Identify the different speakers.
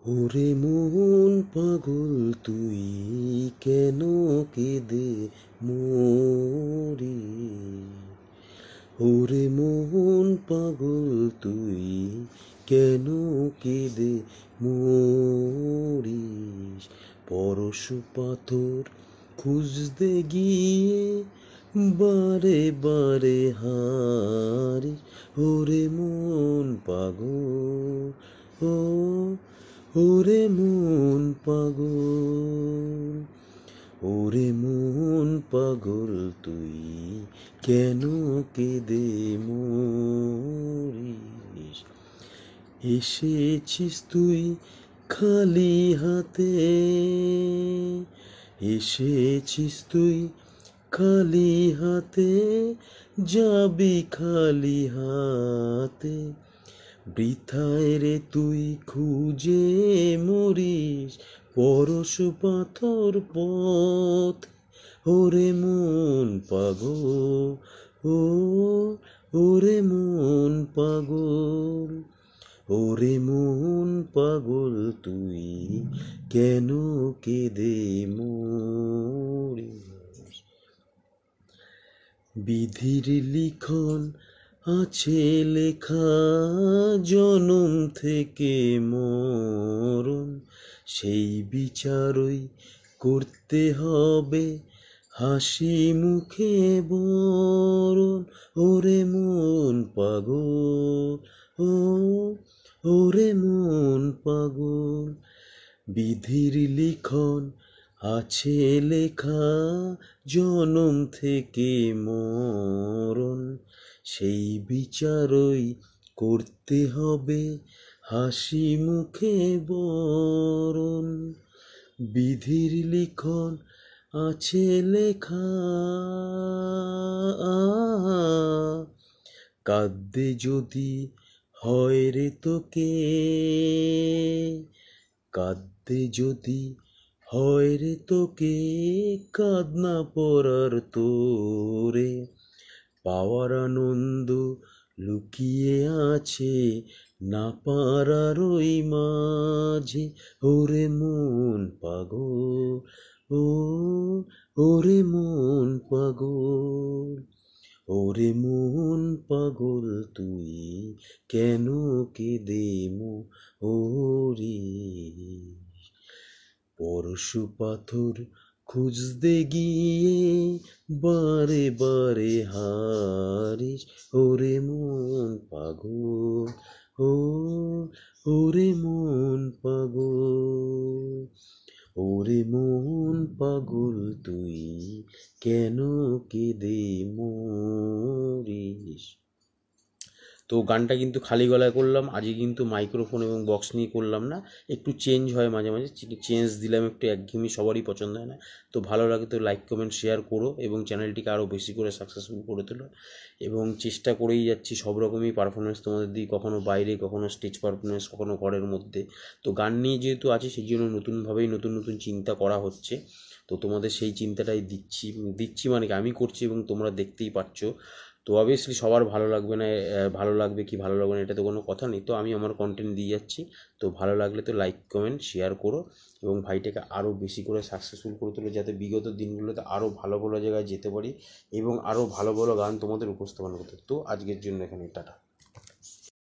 Speaker 1: ওরে মন পাগল তুই কেন কেঁদে মরি। ওরে মন পাগল তুই কেন কেঁদে মরিস। পরশু পাথর খুঁজতে গিয়ে বারে বারে হারিস। ওরে মন পাগল, ও ওরে মন পাগল, ওরে মন পাগল তুই কেন কেঁদে মরিস। এসেছিস তুই খালি হাতে, এসেছিস তুই খালি হাতে, যাবি খালি হাতে। বৃথায় রে তুই খুঁজে মরিস পরশ পাথর পথ। ওরে মন পাগল, ও ওরে মন পাগল, ওরে মন পাগল তুই কেন কেঁদে মরিস। বিধির লিখন আছে লেখা জনম থেকে মরণ, সেই বিচারই করতে হবে হাসি মুখে বরণ। ওরে মন পাগল, ও ওরে মন পাগল, বিধির লিখন আছে লেখা জনম থেকে মরণ, সেই বিচারই করতে হবে হাসি মুখে বরণ। বিধির লিখন আছে লেখা, কাঁদতে যদি হয় রে তোকে, কাঁদতে যদি হয় রে তোকে, কাঁদনা পরার তোরে। পাওয়ার আনন্দ লুকিয়ে আছে না পারার ওই মাঝে। ওরে মন পাগল, ও ওরে মন পাগল, ওরে মন পাগল তুই কেন কেঁদে মরিস। পরশু পাথর খুঁজতে গিয়ে বারে বারে হারিস। ওরে মন পাগল, ও ওরে মন পাগল, ওরে মন পাগল তুই কেন কেঁদে মরিস। তো গানটা কিন্তু খালি গলায় করলাম, আজকে কিন্তু মাইক্রোফোন এবং বক্স নিয়ে করলাম না, একটু চেঞ্জ হয় মাঝে মাঝে, চেঞ্জ দিলাম একটু, একঘেয়েমি সবারই পছন্দ হয় না। তো ভালো লাগে তো লাইক কমেন্ট শেয়ার করো এবং চ্যানেলটিকে আরও বেশি করে সাকসেসফুল করে তোলো। এবং চেষ্টা করেই যাচ্ছি সব রকমই পারফরমেন্স তোমাদের দিই, কখনো বাইরে, কখনো স্টেজ পারফরমেন্স, কখনো ঘরের মধ্যে। তো গান নিয়ে যেহেতু আছে সেই জন্য নতুনভাবেই নতুন নতুন চিন্তা করা হচ্ছে। তো তোমাদের সেই চিন্তাটাই দিচ্ছি মানে কি আমি করছি এবং তোমরা দেখতেই পাচ্ছ। তো অবভিয়াসলি সবার ভালো লাগবে না, ভালো লাগবে কি ভালো লাগবে না এটা তো কোনো কথা নেই। তো আমি আমার কন্টেন্ট দিয়ে যাচ্ছি, তো ভালো লাগলে তো লাইক কমেন্ট শেয়ার করো এবং ভাইটাকে আরও বেশি করে সাকসেসফুল করে তোলো, যাতে বিগত দিনগুলোতে আরও ভালো ভালো জায়গায় যেতে পারি এবং আরও ভালো ভালো গান তোমাদের উপস্থাপন করতে। তো আজকের জন্য এখানে টাটা।